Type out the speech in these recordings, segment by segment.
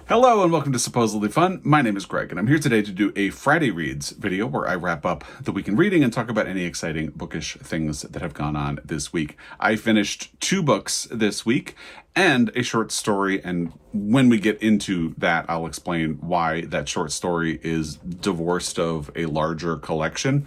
Hello and welcome to Supposedly Fun. My name is Greg and I'm here today to do a Friday Reads video where I wrap up the week in reading and talk about any exciting bookish things that have gone on this week. I finished 2 books this week and a short story, and when we get into that, I'll explain why that short story is divorced of a larger collection.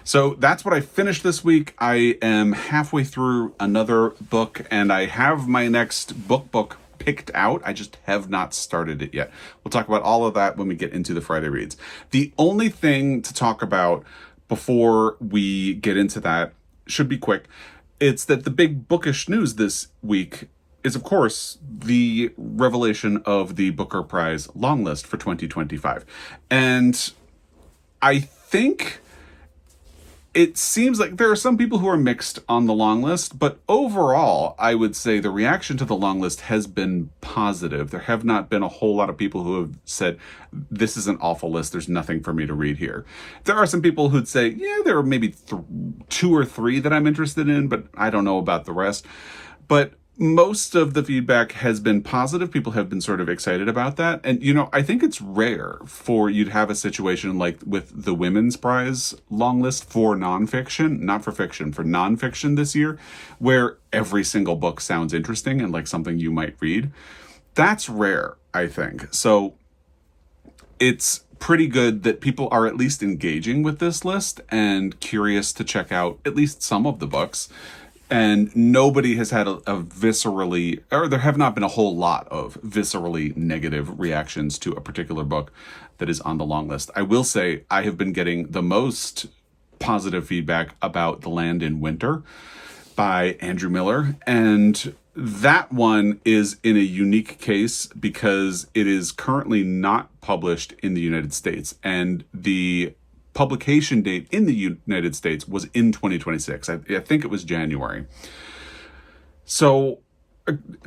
So that's what I finished this week. I am halfway through another book and I have my next book picked out. I just have not started it yet. We'll talk about all of that when we get into the Friday Reads. The only thing to talk about before we get into that should be quick. It's that the big bookish news this week is, of course, the revelation of the Booker Prize long list for 2025. And I think it seems like there are some people who are mixed on the long list, but overall, I would say the reaction to the long list has been positive. There have not been a whole lot of people who have said, this is an awful list, there's nothing for me to read here. There are some people who'd say, yeah, there are maybe 2 or 3 that I'm interested in, but I don't know about the rest. But most of the feedback has been positive. People have been sort of excited about that. And, I think it's rare for you to have a situation like with the Women's Prize long list for nonfiction, not for fiction, for nonfiction this year, where every single book sounds interesting and like something you might read. That's rare, I think. So it's pretty good that people are at least engaging with this list and curious to check out at least some of the books. And nobody has had a viscerally, or there have not been a whole lot of viscerally negative reactions to a particular book that is on the long list. I will say I have been getting the most positive feedback about The Land in Winter by Andrew Miller. And that one is in a unique case because it is currently not published in the United States. And the publication date in the United States was in 2026. I think it was January. So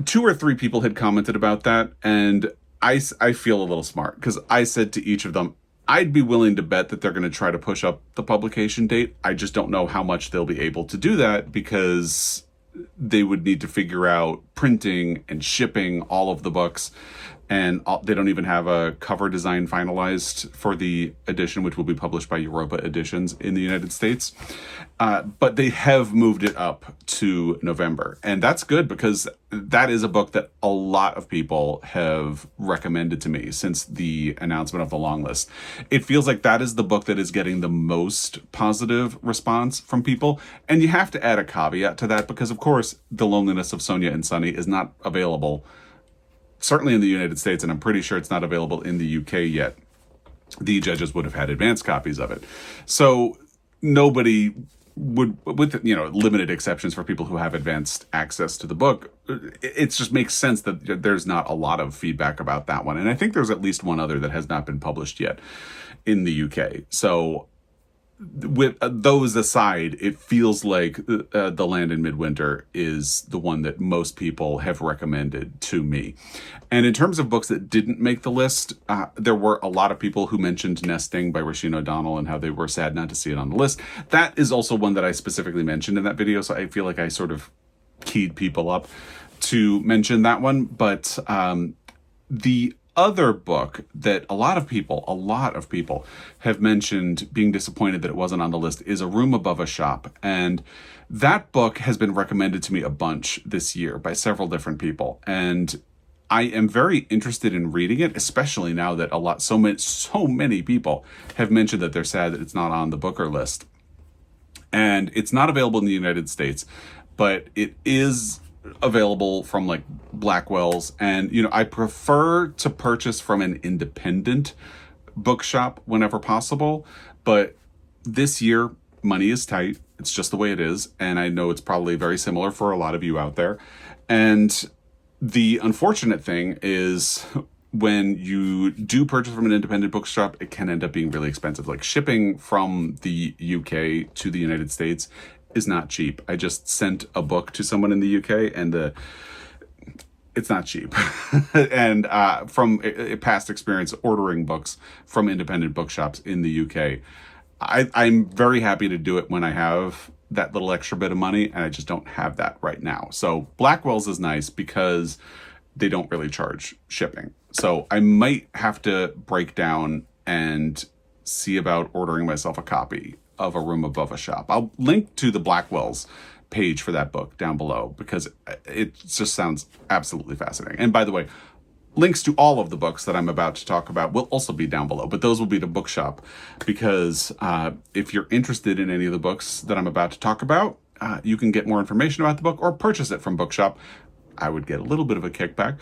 2 or 3 people had commented about that, and I feel a little smart because I said to each of them, I'd be willing to bet that they're going to try to push up the publication date. I just don't know how much they'll be able to do that because they would need to figure out printing and shipping all of the books. And they don't even have a cover design finalized for the edition, which will be published by Europa Editions in the United States. But they have moved it up to November. And that's good because that is a book that a lot of people have recommended to me since the announcement of the long list. It feels like that is the book that is getting the most positive response from people. And you have to add a caveat to that because, of course, The Loneliness of Sonia and Sunny is not available certainly in the United States, and I'm pretty sure it's not available in the UK yet. The judges would have had advanced copies of it. So nobody would, with limited exceptions for people who have advanced access to the book, it just makes sense that there's not a lot of feedback about that one. And I think there's at least one other that has not been published yet in the UK. So with those aside, it feels like The Land in Midwinter is the one that most people have recommended to me. And in terms of books that didn't make the list, there were a lot of people who mentioned Nesting by Rasheen O'Donnell and how they were sad not to see it on the list. That is also one that I specifically mentioned in that video, so I feel like I sort of keyed people up to mention that one. But the other book that a lot of people have mentioned being disappointed that it wasn't on the list is A Room Above a Shop. And that book has been recommended to me a bunch this year by several different people. And I am very interested in reading it, especially now that so many people have mentioned that they're sad that it's not on the Booker list. And it's not available in the United States, but it is available from like Blackwell's, and I prefer to purchase from an independent bookshop whenever possible, but this year money is tight. It's just the way it is, and I know it's probably very similar for a lot of you out there. And the unfortunate thing is when you do purchase from an independent bookshop, it can end up being really expensive. Like shipping from the UK to the United States is not cheap. I just sent a book to someone in the UK and it's not cheap. And from a past experience ordering books from independent bookshops in the UK, I'm very happy to do it when I have that little extra bit of money, and I just don't have that right now. So Blackwell's is nice because they don't really charge shipping. So I might have to break down and see about ordering myself a copy of A Room Above a Shop. I'll link to the Blackwell's page for that book down below because it just sounds absolutely fascinating. And by the way, links to all of the books that I'm about to talk about will also be down below, but those will be to Bookshop because if you're interested in any of the books that I'm about to talk about, you can get more information about the book or purchase it from Bookshop. I would get a little bit of a kickback.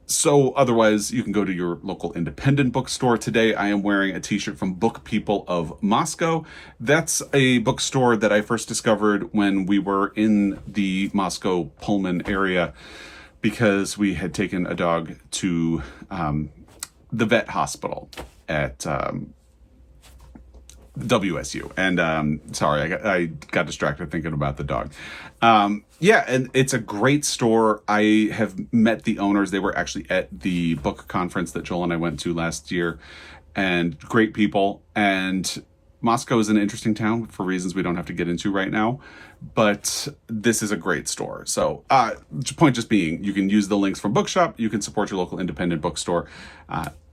So otherwise, you can go to your local independent bookstore. Today, I am wearing a t-shirt from Book People of Moscow. That's a bookstore that I first discovered when we were in the Moscow Pullman area because we had taken a dog to the vet hospital at WSU. And sorry, I got distracted thinking about the dog. Yeah, and it's a great store. I have met the owners. They were actually at the book conference that Joel and I went to last year, and great people. And Moscow is an interesting town for reasons we don't have to get into right now, but this is a great store. So point just being, you can use the links from Bookshop. You can support your local independent bookstore.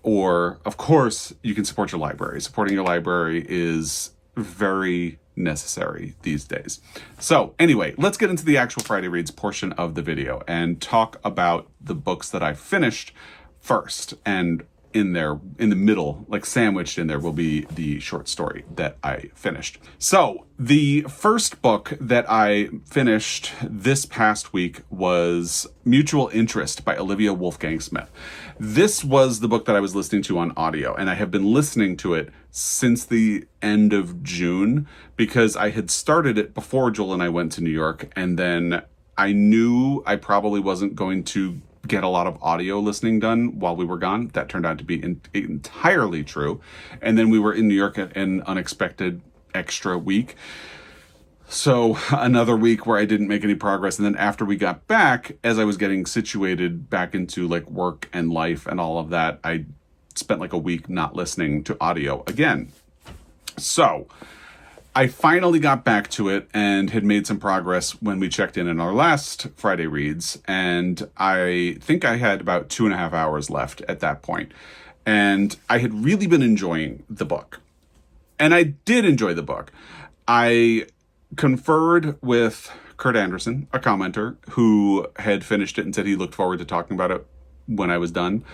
Or, of course, you can support your library. Supporting your library is very necessary these days. So anyway, let's get into the actual Friday Reads portion of the video and talk about the books that I finished first. And in the middle, like sandwiched in there, will be the short story that I finished. So the first book that I finished this past week was Mutual Interest by Olivia Wolfgang Smith. This was the book that I was listening to on audio, and I have been listening to it since the end of June because I had started it before Joel and I went to New York, and then I knew I probably wasn't going to get a lot of audio listening done while we were gone. That turned out to be entirely true. And then we were in New York at an unexpected extra week. So another week where I didn't make any progress. And then after we got back, as I was getting situated back into like work and life and all of that, I spent like a week not listening to audio again. So I finally got back to it and had made some progress when we checked in our last Friday Reads. And I think I had about 2.5 hours left at that point. And I had really been enjoying the book. And I did enjoy the book. I conferred with Kurt Anderson, a commenter, who had finished it and said he looked forward to talking about it when I was done.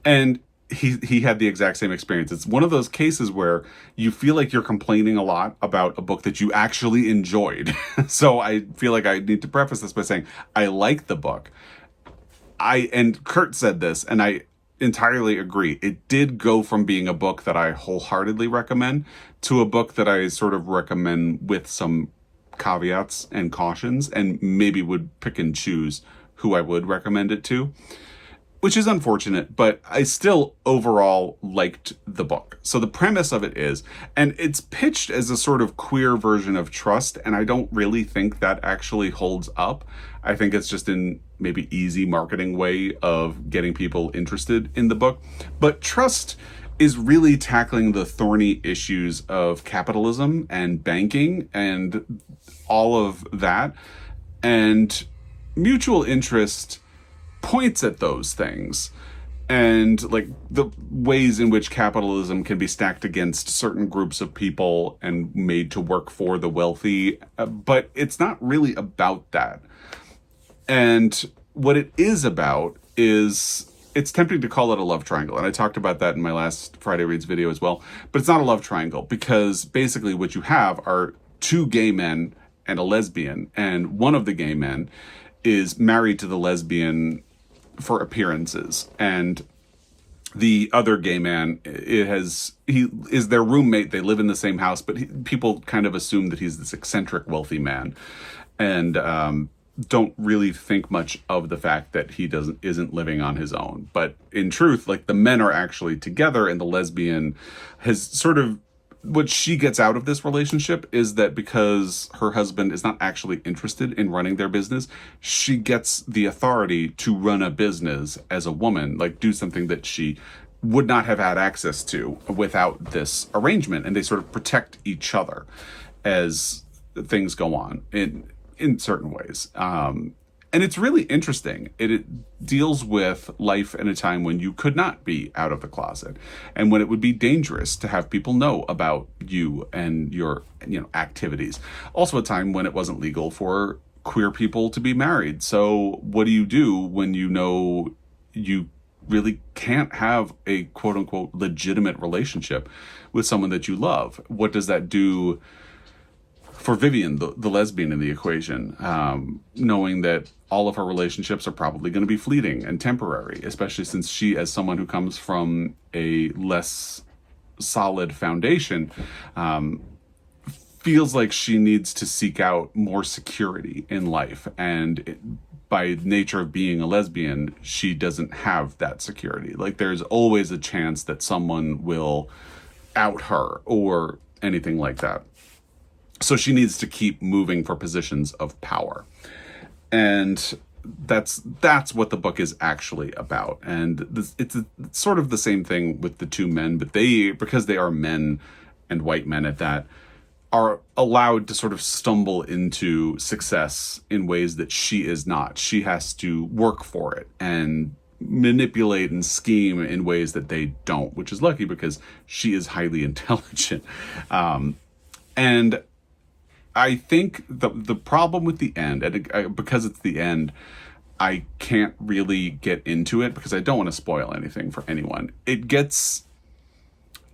And he had the exact same experience. It's one of those cases where you feel like you're complaining a lot about a book that you actually enjoyed. So I feel like I need to preface this by saying I like the book. And Kurt said this, and I entirely agree. It did go from being a book that I wholeheartedly recommend to a book that I sort of recommend with some caveats and cautions, and maybe would pick and choose who I would recommend it to. Which is unfortunate, but I still overall liked the book. So the premise of it is, and it's pitched as a sort of queer version of Trust, and I don't really think that actually holds up. I think it's just in maybe easy marketing way of getting people interested in the book. But Trust is really tackling the thorny issues of capitalism and banking and all of that. And Mutual Interest points at those things and like the ways in which capitalism can be stacked against certain groups of people and made to work for the wealthy, but it's not really about that. And what it is about is, it's tempting to call it a love triangle, and I talked about that in my last Friday Reads video as well, but it's not a love triangle because basically what you have are two gay men and a lesbian, and one of the gay men is married to the lesbian for appearances, and the other gay man, he is their roommate. They live in the same house, but people kind of assume that he's this eccentric wealthy man, and don't really think much of the fact that he isn't living on his own. But in truth, like, the men are actually together, and the lesbian has sort of, what she gets out of this relationship is that because her husband is not actually interested in running their business, she gets the authority to run a business as a woman, like do something that she would not have had access to without this arrangement. And they sort of protect each other as things go on in certain ways. And it's really interesting. It deals with life in a time when you could not be out of the closet, and when it would be dangerous to have people know about you and your, activities. Also a time when it wasn't legal for queer people to be married. So what do you do when you know you really can't have a quote unquote legitimate relationship with someone that you love? What does that do for Vivian, the lesbian in the equation, knowing that all of her relationships are probably going to be fleeting and temporary, especially since she, as someone who comes from a less solid foundation, feels like she needs to seek out more security in life. And by nature of being a lesbian, she doesn't have that security. Like, there's always a chance that someone will out her or anything like that. So she needs to keep moving for positions of power. And that's what the book is actually about. And it's sort of the same thing with the two men, but because they are men, and white men at that, are allowed to sort of stumble into success in ways that she is not. She has to work for it and manipulate and scheme in ways that they don't, which is lucky because she is highly intelligent. And I think the problem with the end, and because it's the end, I can't really get into it because I don't want to spoil anything for anyone. It gets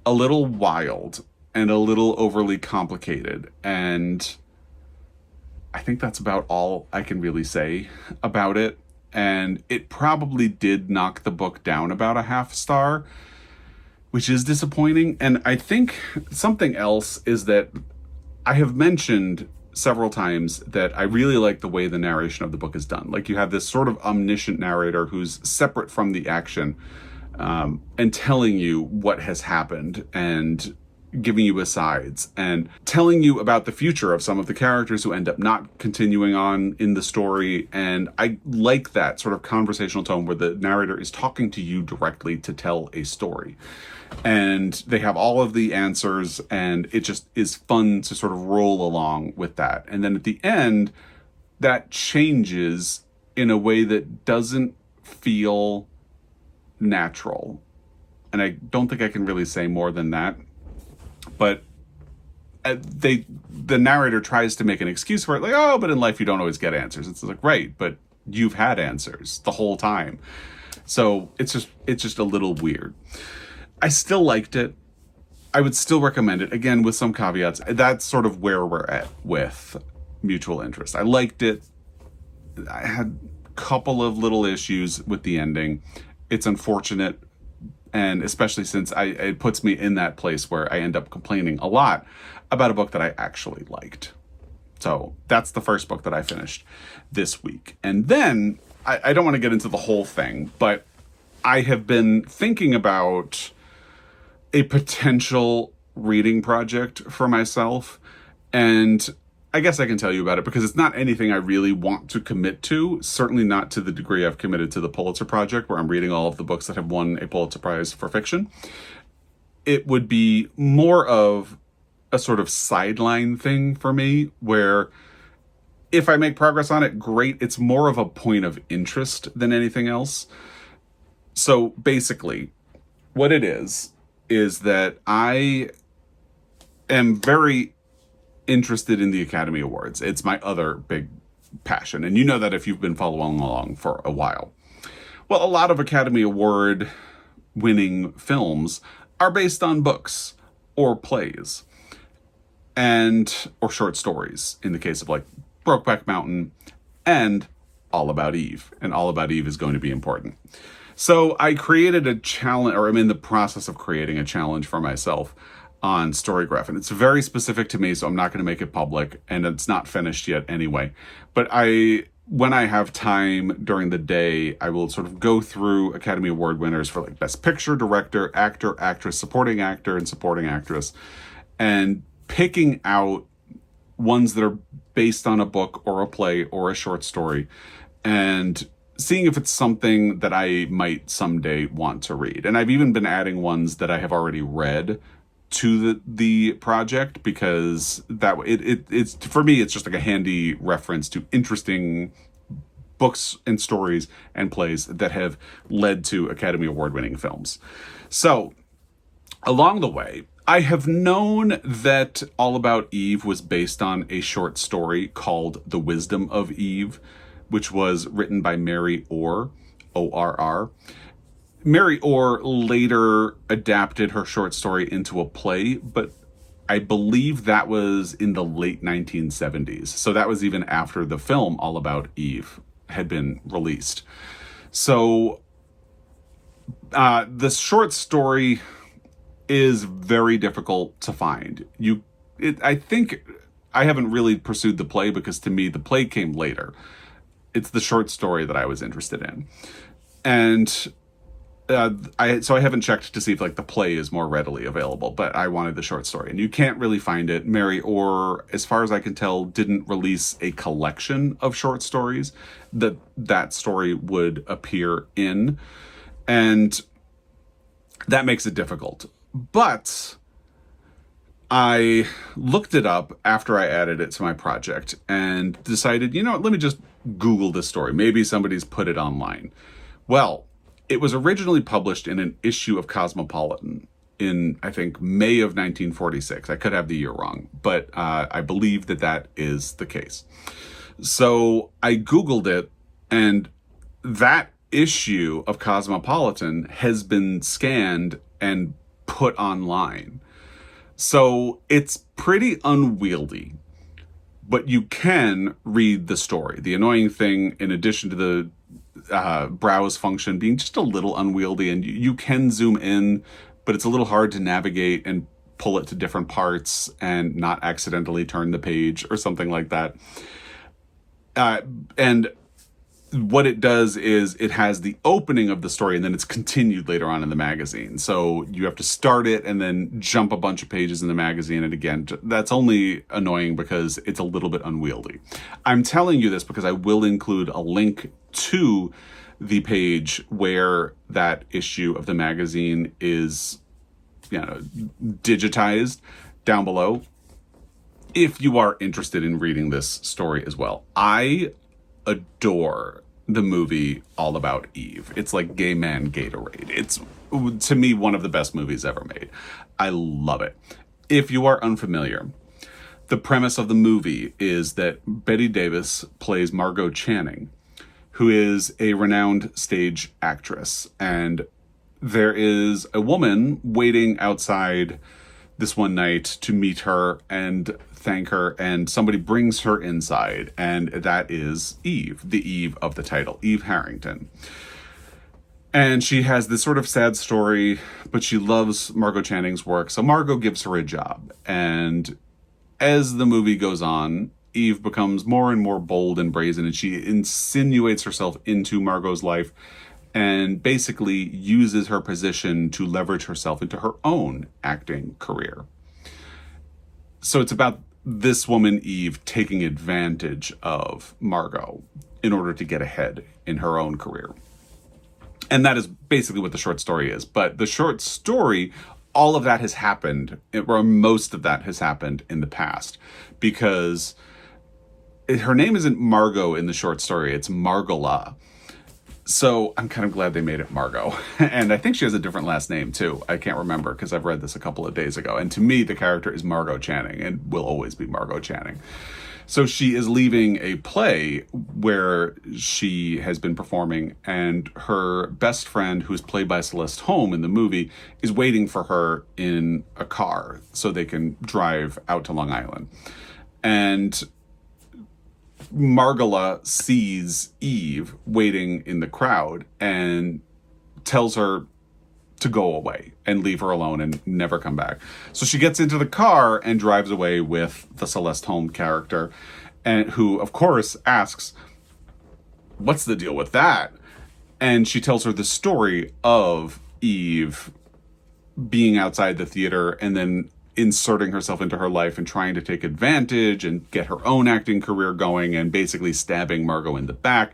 a little wild and a little overly complicated, and I think that's about all I can really say about it. And it probably did knock the book down about a half star, which is disappointing. And I think something else is that I have mentioned several times that I really like the way the narration of the book is done. Like, you have this sort of omniscient narrator who's separate from the action, and telling you what has happened and giving you asides and telling you about the future of some of the characters who end up not continuing on in the story. And I like that sort of conversational tone where the narrator is talking to you directly to tell a story. And they have all of the answers, and it just is fun to sort of roll along with that. And then at the end, that changes in a way that doesn't feel natural. And I don't think I can really say more than that. But the narrator tries to make an excuse for it, like, oh, but in life you don't always get answers. It's like, right, but you've had answers the whole time. So it's just a little weird. I still liked it. I would still recommend it, again, with some caveats. That's sort of where we're at with Mutual Interest. I liked it. I had a couple of little issues with the ending. It's unfortunate, and especially since it puts me in that place where I end up complaining a lot about a book that I actually liked. So that's the first book that I finished this week. And then, I don't want to get into the whole thing, but I have been thinking about a potential reading project for myself. And I guess I can tell you about it because it's not anything I really want to commit to, certainly not to the degree I've committed to the Pulitzer Project, where I'm reading all of the books that have won a Pulitzer Prize for fiction. It would be more of a sort of sideline thing for me, where if I make progress on it, great. It's more of a point of interest than anything else. So basically, what it is that I am very interested in the Academy Awards. It's my other big passion. And you know that if you've been following along for a while. Well, a lot of Academy Award winning films are based on books or plays or short stories, in the case of like Brokeback Mountain and All About Eve. And All About Eve is going to be important. So I created a challenge, or I'm in the process of creating a challenge for myself on Storygraph. And it's very specific to me, so I'm not going to make it public, and it's not finished yet anyway. But when I have time during the day, I will sort of go through Academy Award winners for like Best Picture, Director, Actor, Actress, Supporting Actor, and Supporting Actress, and picking out ones that are based on a book or a play or a short story, and seeing if it's something that I might someday want to read. And I've even been adding ones that I have already read to the project, because that it's for me, it's just like a handy reference to interesting books and stories and plays that have led to Academy Award-winning films. So, along the way, I have known that All About Eve was based on a short story called The Wisdom of Eve, which was written by Mary Orr, O-R-R. Mary Orr later adapted her short story into a play, but I believe that was in the late 1970s. So that was even after the film All About Eve had been released. So the short story is very difficult to find. I think I haven't really pursued the play because to me the play came later. It's the short story that I was interested in, and I haven't checked to see if like the play is more readily available. But I wanted the short story, and you can't really find it. Mary Orr, as far as I can tell, didn't release a collection of short stories that story would appear in, and that makes it difficult. But I looked it up after I added it to my project and decided, you know what, let me just Google this story. Maybe somebody's put it online. Well, it was originally published in an issue of Cosmopolitan in, I think, May of 1946. I could have the year wrong, but I believe that is the case. So I Googled it, and that issue of Cosmopolitan has been scanned and put online. So it's pretty unwieldy, but you can read the story. The annoying thing, in addition to the browse function being just a little unwieldy, and you can zoom in, but it's a little hard to navigate and pull it to different parts and not accidentally turn the page or something like that. And what it does is it has the opening of the story and then it's continued later on in the magazine. So you have to start it and then jump a bunch of pages in the magazine. And again, that's only annoying because it's a little bit unwieldy. I'm telling you this because I will include a link to the page where that issue of the magazine is, digitized down below, if you are interested in reading this story as well. I adore the movie All About Eve. It's like gay man Gatorade. It's, to me, one of the best movies ever made. I love it. If you are unfamiliar, the premise of the movie is that Bette Davis plays Margot Channing, who is a renowned stage actress. And there is a woman waiting outside this one night to meet her and thank her, and somebody brings her inside, and that is Eve, the Eve of the title, Eve Harrington. And she has this sort of sad story, but she loves Margot Channing's work, so Margot gives her a job. And as the movie goes on, Eve becomes more and more bold and brazen, and she insinuates herself into Margot's life and basically uses her position to leverage herself into her own acting career. So it's about this woman, Eve, taking advantage of Margot in order to get ahead in her own career. And that is basically what the short story is. But the short story, all of that has happened, or most of that has happened in the past, because her name isn't Margot in the short story, it's Margola. So I'm kind of glad they made it Margot. And I think she has a different last name too. I can't remember because I've read this a couple of days ago. And to me, the character is Margot Channing and will always be Margot Channing. So she is leaving a play where she has been performing, and her best friend, who's played by Celeste Holm in the movie, is waiting for her in a car so they can drive out to Long Island. And Margola sees Eve waiting in the crowd and tells her to go away and leave her alone and never come back. So she gets into the car and drives away with the Celeste Holm character, and who, of course, asks, "What's the deal with that?" And she tells her the story of Eve being outside the theater and then inserting herself into her life and trying to take advantage and get her own acting career going, and basically stabbing Margot in the back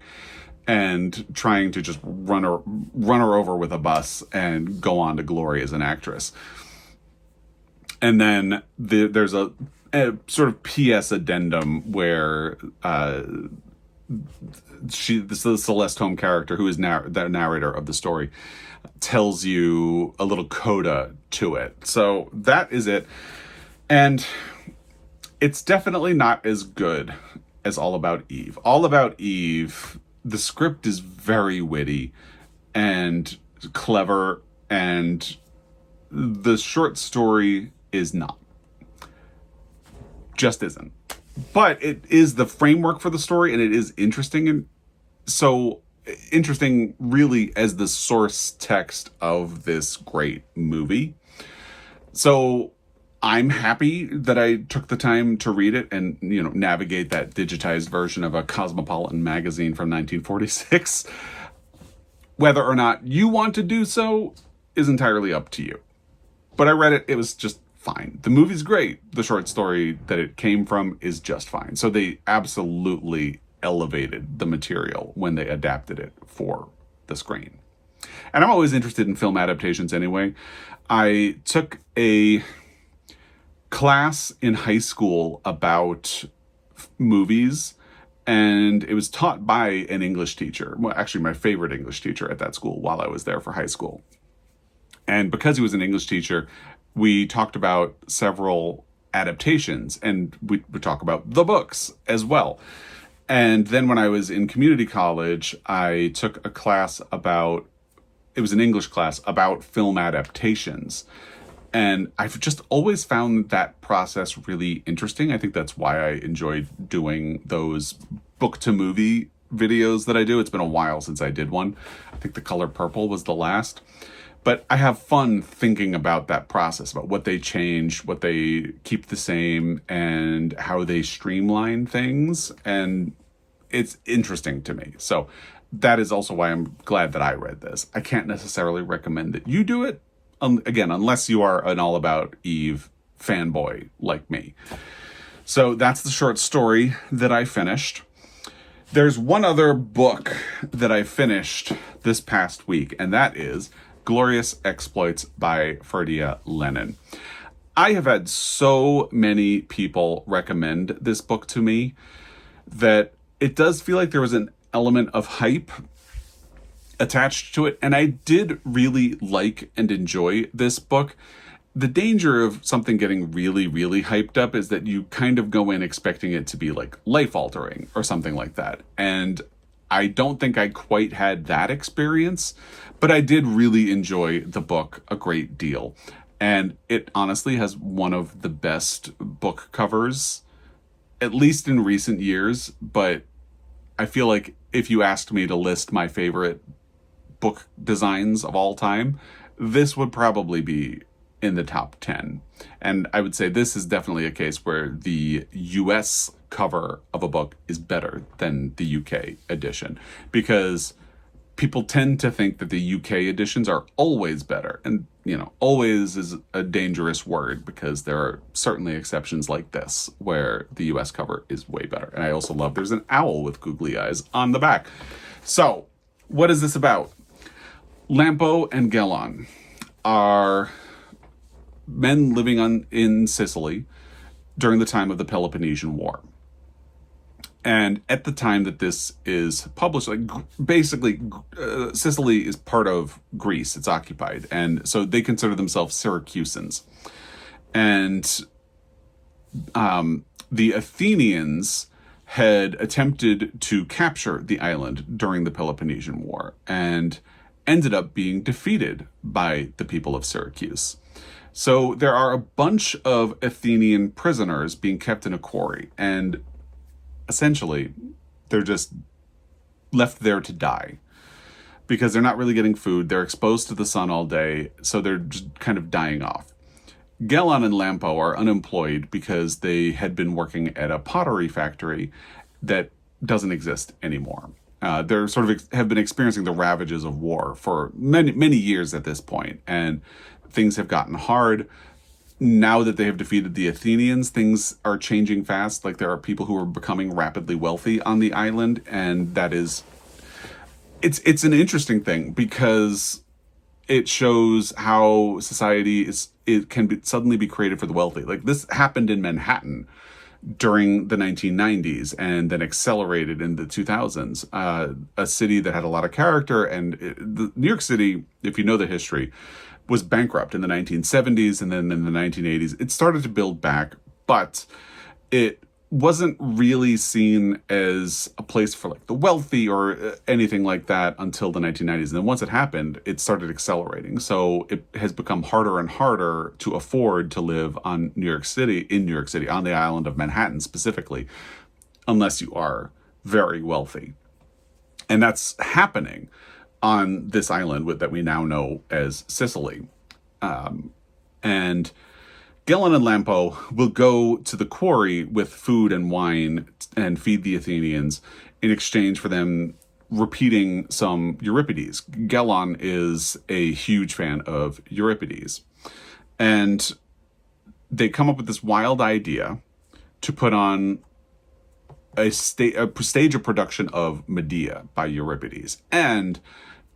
and trying to just run her over with a bus and go on to glory as an actress. And then there's a sort of PS addendum where the Celeste Holm character, who is the narrator of the story, tells you a little coda to it. So that is it. And it's definitely not as good as All About Eve. All About Eve, the script is very witty and clever, and the short story is not. Just isn't. But it is the framework for the story, and it is interesting, and so interesting really as the source text of this great movie. So I'm happy that I took the time to read it and, navigate that digitized version of a Cosmopolitan magazine from 1946. Whether or not you want to do so is entirely up to you. But I read it, it was just fine. The movie's great. The short story that it came from is just fine. So they absolutely elevated the material when they adapted it for the screen. And I'm always interested in film adaptations anyway. I took a class in high school about movies, and it was taught by an English teacher. Well, actually my favorite English teacher at that school while I was there for high school. And because he was an English teacher, we talked about several adaptations, and we would talk about the books as well. And then when I was in community college, I took a class it was an English class about film adaptations. And I've just always found that process really interesting. I think that's why I enjoyed doing those book to movie videos that I do. It's been a while since I did one. I think The Color Purple was the last. But I have fun thinking about that process, about what they change, what they keep the same, and how they streamline things. And it's interesting to me. So that is also why I'm glad that I read this. I can't necessarily recommend that you do it, again, unless you are an All About Eve fanboy like me. So that's the short story that I finished. There's one other book that I finished this past week, and that is Glorious Exploits by Ferdia Lennon. I have had so many people recommend this book to me that it does feel like there was an element of hype attached to it, and I did really like and enjoy this book. The danger of something getting really, really hyped up is that you kind of go in expecting it to be like life-altering or something like that. And I don't think I quite had that experience, but I did really enjoy the book a great deal. And it honestly has one of the best book covers, at least in recent years. But I feel like if you asked me to list my favorite book designs of all time, this would probably be in the top 10. And I would say this is definitely a case where the US cover of a book is better than the UK edition, because people tend to think that the UK editions are always better. And, always is a dangerous word, because there are certainly exceptions like this where the US cover is way better. And I also love there's an owl with googly eyes on the back. So what is this about? Lampo and Gelon are men living in Sicily during the time of the Peloponnesian War. And at the time that this is published, basically Sicily is part of Greece. It's occupied. And so they consider themselves Syracusans. And the Athenians had attempted to capture the island during the Peloponnesian War and ended up being defeated by the people of Syracuse. So there are a bunch of Athenian prisoners being kept in a quarry, and essentially they're just left there to die because they're not really getting food. They're exposed to the sun all day, so they're just kind of dying off. Gelon and Lampo are unemployed because they had been working at a pottery factory that doesn't exist anymore. They're sort of have been experiencing the ravages of war for many, many years at this point, and things have gotten hard. Now that they have defeated the Athenians, things are changing fast. Like, there are people who are becoming rapidly wealthy on the island, and that is, it's an interesting thing because it shows how society it can suddenly be created for the wealthy. Like, this happened in Manhattan during the 1990s and then accelerated in the 2000s. A city that had a lot of character, and New York City, if you know the history, was bankrupt in the 1970s, and then in the 1980s it started to build back, but it wasn't really seen as a place for like the wealthy or anything like that until the 1990s. And then once it happened, it started accelerating. So it has become harder and harder to afford to live in New York City, on the island of Manhattan specifically, unless you are very wealthy. And that's happening on this island that we now know as Sicily. And Gellon and Lampo will go to the quarry with food and wine and feed the Athenians in exchange for them repeating some Euripides. Gellon is a huge fan of Euripides. And they come up with this wild idea to put on a stage a production of Medea by Euripides, and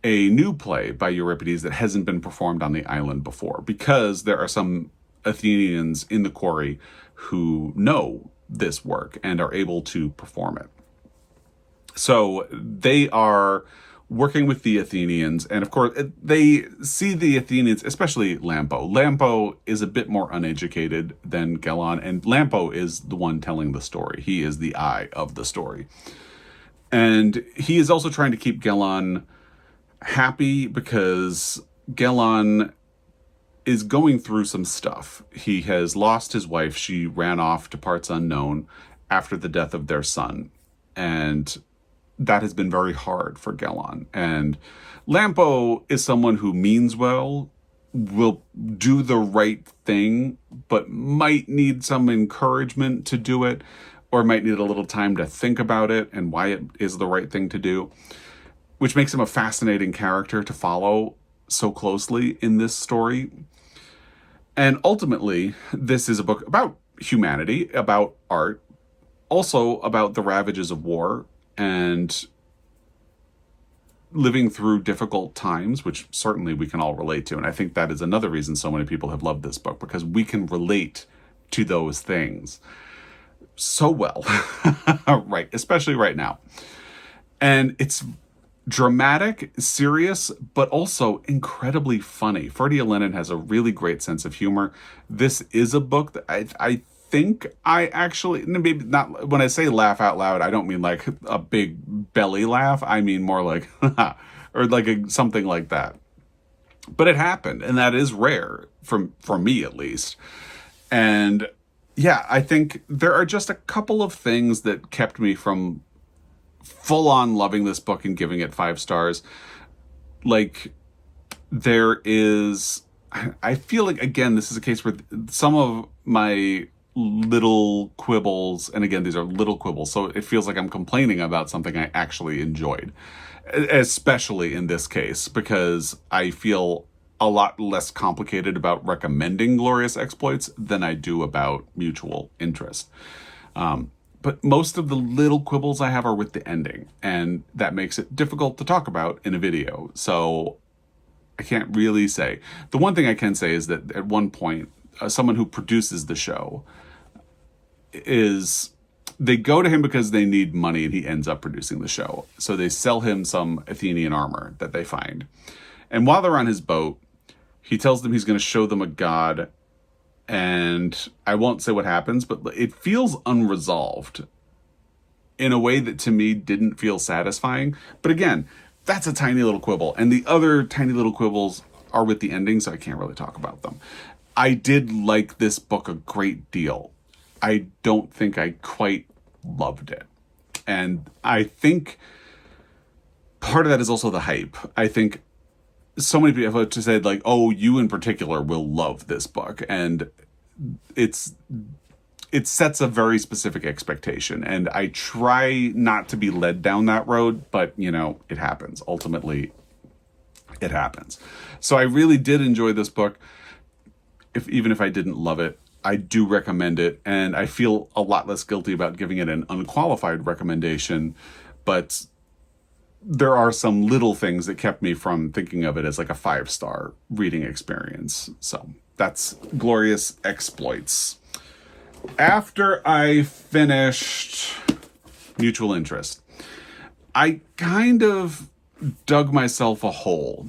a new play by Euripides that hasn't been performed on the island before, because there are some Athenians in the quarry who know this work and are able to perform it. So they are working with the Athenians, and of course they see the Athenians, especially Lampo. Lampo is a bit more uneducated than Gellon, and Lampo is the one telling the story. He is the eye of the story. And he is also trying to keep Gellon happy, because Gellon is going through some stuff. He has lost his wife. She ran off to parts unknown after the death of their son. And that has been very hard for Gellon. And Lampo is someone who means well, will do the right thing, but might need some encouragement to do it, or might need a little time to think about it and why it is the right thing to do, which makes him a fascinating character to follow so closely in this story. And ultimately, this is a book about humanity, about art, also about the ravages of war and living through difficult times, which certainly we can all relate to. And I think that is another reason so many people have loved this book, because we can relate to those things so well, right? Especially right now. And it's dramatic, serious, but also incredibly funny. Ferdia Lennon has a really great sense of humor. This is a book that I think I actually, maybe not, when I say laugh out loud, I don't mean like a big belly laugh. I mean more like, or like something like that. But it happened, and that is rare for me at least. And yeah, I think there are just a couple of things that kept me from full on loving this book and giving it 5 stars. Like, there is, I feel like, again, this is a case where some of my little quibbles, and again, these are little quibbles, so it feels like I'm complaining about something I actually enjoyed, especially in this case, because I feel a lot less complicated about recommending glorious exploits than I do about mutual interest. But most of the little quibbles I have are with the ending, and that makes it difficult to talk about in a video. So I can't really say. The one thing I can say is that at one point, someone who produces the show they go to him because they need money, and he ends up producing the show. So they sell him some Athenian armor that they find. And while they're on his boat, he tells them he's going to show them a god. And I won't say what happens, but it feels unresolved in a way that to me didn't feel satisfying. But again, that's a tiny little quibble. And the other tiny little quibbles are with the ending, so I can't really talk about them. I did like this book a great deal. I don't think I quite loved it. And I think part of that is also the hype. I think so many people have said, like, oh, you in particular will love this book. And it sets a very specific expectation. And I try not to be led down that road, but, you know, it happens. Ultimately, it happens. So I really did enjoy this book. Even if I didn't love it, I do recommend it. And I feel a lot less guilty about giving it an unqualified recommendation. But there are some little things that kept me from thinking of it as like a 5-star reading experience. So that's Glorious Exploits. After I finished Mutual Interest, I kind of dug myself a hole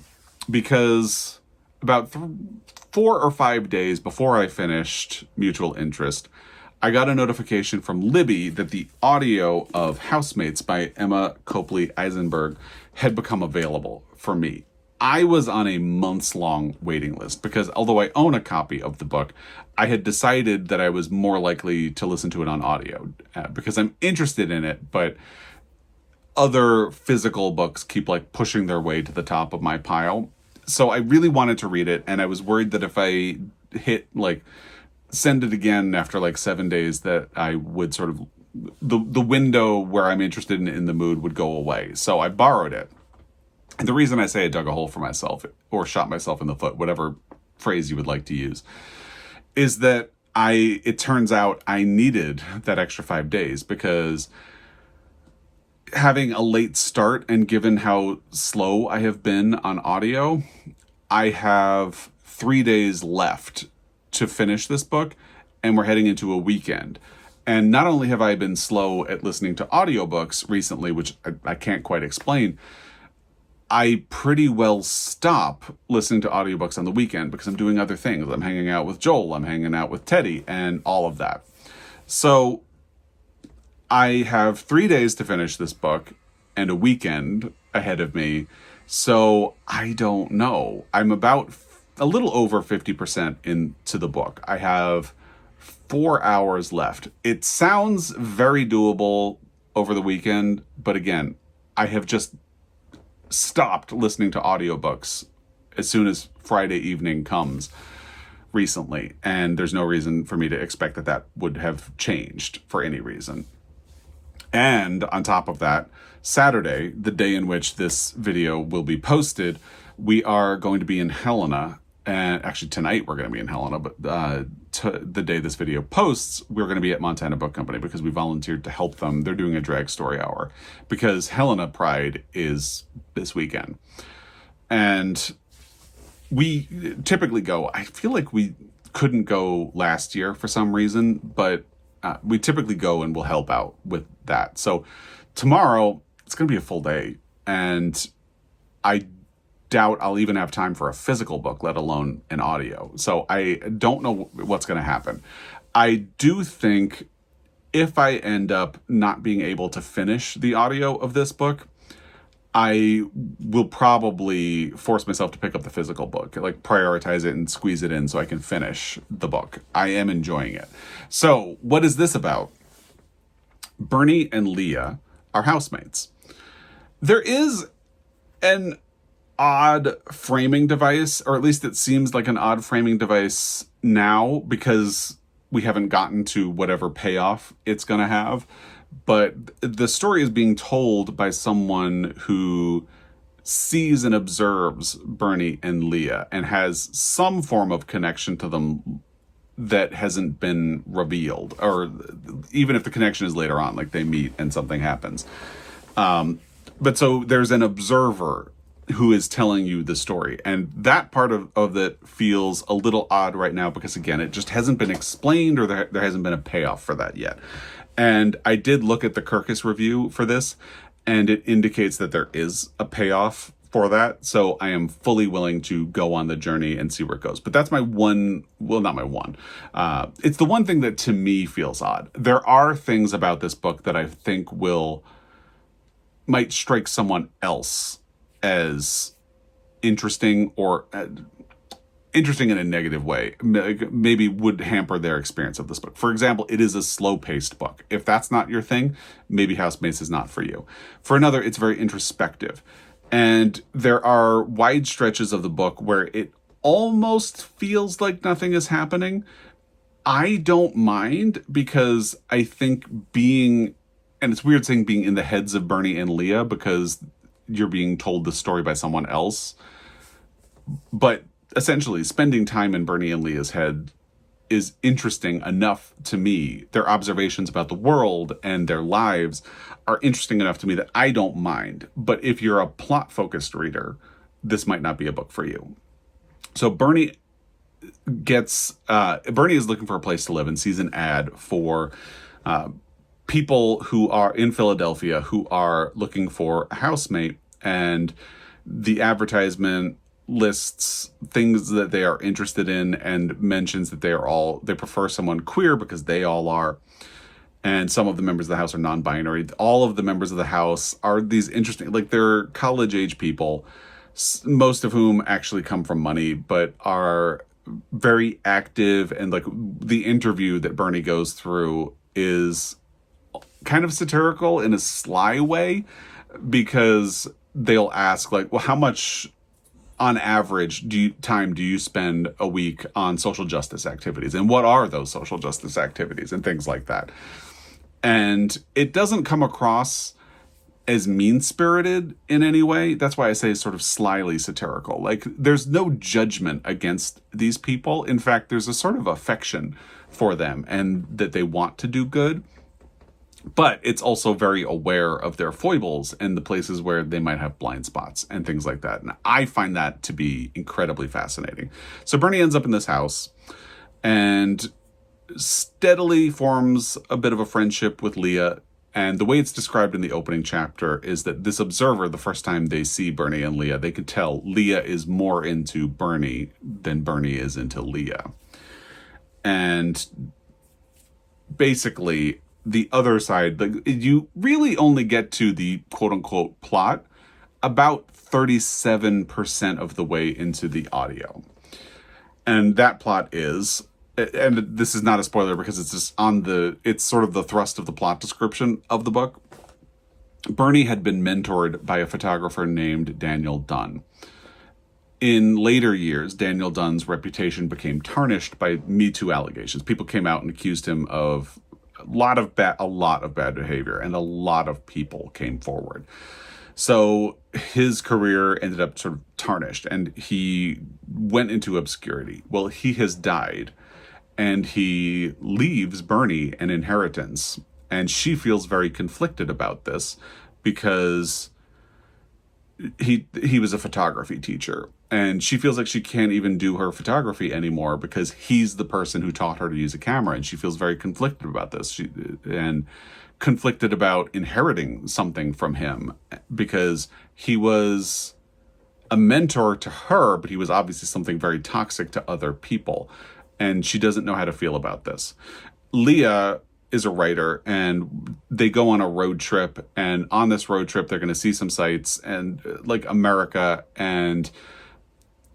because about 4 or 5 days before I finished Mutual Interest, I got a notification from Libby that the audio of Housemates by Emma Copley Eisenberg had become available for me. I was on a months-long waiting list because although I own a copy of the book, I had decided that I was more likely to listen to it on audio because I'm interested in it, but other physical books keep like pushing their way to the top of my pile. So I really wanted to read it, and I was worried that if I hit like send it again after like 7 days that I would sort of the window where I'm interested in the mood would go away. So I borrowed it. And the reason I say I dug a hole for myself or shot myself in the foot, whatever phrase you would like to use, is that it turns out I needed that extra 5 days because having a late start and given how slow I have been on audio, I have 3 days left to finish this book, and we're heading into a weekend. And not only have I been slow at listening to audiobooks recently, which I can't quite explain, I pretty well stop listening to audiobooks on the weekend because I'm doing other things. I'm hanging out with Joel, I'm hanging out with Teddy, and all of that. So I have 3 days to finish this book and a weekend ahead of me. So I don't know. I'm about a little over 50% into the book. I have 4 hours left. It sounds very doable over the weekend, but again, I have just stopped listening to audiobooks as soon as Friday evening comes recently, and there's no reason for me to expect that would have changed for any reason. And on top of that, Saturday, the day in which this video will be posted, we are going to be in Helena. And actually tonight we're going to be in Helena, but the day this video posts, we're going to be at Montana Book Company because we volunteered to help them. They're doing a drag story hour because Helena Pride is this weekend. And we typically go, I feel like we couldn't go last year for some reason, but we typically go and we'll help out with that. So tomorrow it's going to be a full day, and I doubt I'll even have time for a physical book, let alone an audio. So I don't know what's going to happen. I do think if I end up not being able to finish the audio of this book, I will probably force myself to pick up the physical book, like prioritize it and squeeze it in so I can finish the book. I am enjoying it. So what is this about? Bernie and Leah are housemates. There is an odd framing device, or at least it seems like an odd framing device now because we haven't gotten to whatever payoff it's going to have. But the story is being told by someone who sees and observes Bernie and Leah and has some form of connection to them that hasn't been revealed, or even if the connection is later on, like they meet and something happens. But so there's an observer who is telling you the story. And that part of it feels a little odd right now because, again, it just hasn't been explained, or there hasn't been a payoff for that yet. And I did look at the Kirkus review for this, and it indicates that there is a payoff for that. So I am fully willing to go on the journey and see where it goes. But that's my one, well, not my one. It's the one thing that to me feels odd. There are things about this book that I think might strike someone else as interesting, or interesting in a negative way, maybe would hamper their experience of this book. For example, it is a slow-paced book. If that's not your thing, maybe Housemates is not for you. For another, it's very introspective. And there are wide stretches of the book where it almost feels like nothing is happening. I don't mind, because I think and it's weird saying being in the heads of Bernie and Leah because you're being told the story by someone else. But essentially, spending time in Bernie and Leah's head is interesting enough to me. Their observations about the world and their lives are interesting enough to me that I don't mind. But if you're a plot-focused reader, this might not be a book for you. So Bernie Bernie is looking for a place to live and sees an ad for people who are in Philadelphia who are looking for a housemate, and the advertisement lists things that they are interested in and mentions that they prefer someone queer because they all are. And some of the members of the house are non-binary. All of the members of the house are these interesting, like they're college-age people, most of whom actually come from money, but are very active. And like the interview that Bernie goes through is kind of satirical in a sly way, because they'll ask like, well, how much on average time do you spend a week on social justice activities? And what are those social justice activities and things like that? And it doesn't come across as mean-spirited in any way. That's why I say it's sort of slyly satirical. Like, there's no judgment against these people. In fact, there's a sort of affection for them and that they want to do good. But it's also very aware of their foibles and the places where they might have blind spots and things like that. And I find that to be incredibly fascinating. So Bernie ends up in this house and steadily forms a bit of a friendship with Leah. And the way it's described in the opening chapter is that this observer, the first time they see Bernie and Leah, they could tell Leah is more into Bernie than Bernie is into Leah. And basically, the other side, like, you really only get to the quote-unquote plot about 37% of the way into the audio. And that plot is, and this is not a spoiler because it's just it's sort of the thrust of the plot description of the book. Bernie had been mentored by a photographer named Daniel Dunn. In later years, Daniel Dunn's reputation became tarnished by Me Too allegations. People came out and accused him of a lot of bad behavior, and a lot of people came forward. So his career ended up sort of tarnished, and he went into obscurity. Well, he has died, and he leaves Bernie an inheritance, and she feels very conflicted about this because he was a photography teacher, and she feels like she can't even do her photography anymore because he's the person who taught her to use a camera, and she feels very conflicted about this. And conflicted about inheriting something from him because he was a mentor to her, but he was obviously something very toxic to other people, and she doesn't know how to feel about this. Leah is a writer, and they go on a road trip, and on this road trip they're going to see some sights and like America, and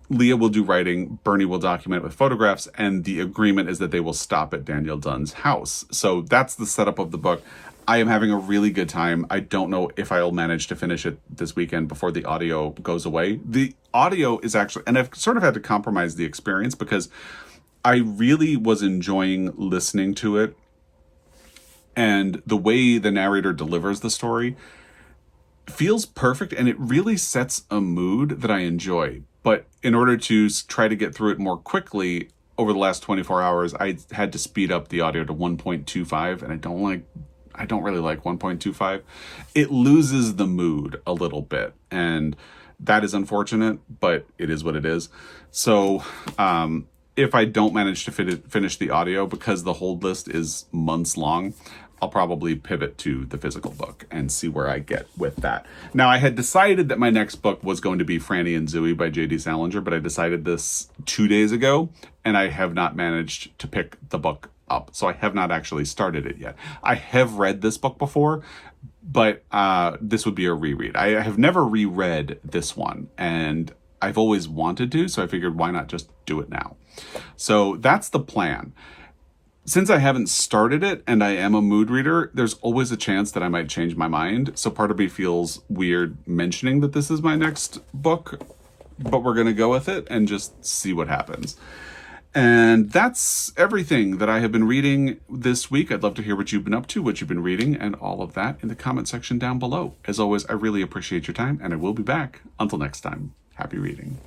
Leah will do writing, Bernie will document with photographs, and the agreement is that they will stop at Daniel Dunn's house. So that's the setup of the book. I am having a really good time. I don't know if I'll manage to finish it this weekend before the audio goes away. The audio is actually, and I've sort of had to compromise the experience because I really was enjoying listening to it. And the way the narrator delivers the story feels perfect, and it really sets a mood that I enjoy. But in order to try to get through it more quickly over the last 24 hours, I had to speed up the audio to 1.25, and I don't really like 1.25. It loses the mood a little bit, and that is unfortunate, but it is what it is. So if I don't manage to finish the audio because the hold list is months long, I'll probably pivot to the physical book and see where I get with that. Now, I had decided that my next book was going to be Franny and Zooey by J.D. Salinger, but I decided this 2 days ago, and I have not managed to pick the book up. So I have not actually started it yet. I have read this book before, but this would be a reread. I have never reread this one, and I've always wanted to, so I figured why not just do it now? So that's the plan. Since I haven't started it and I am a mood reader, there's always a chance that I might change my mind. So part of me feels weird mentioning that this is my next book, but we're going to go with it and just see what happens. And that's everything that I have been reading this week. I'd love to hear what you've been up to, what you've been reading, and all of that in the comment section down below. As always, I really appreciate your time, and I will be back. Until next time, happy reading.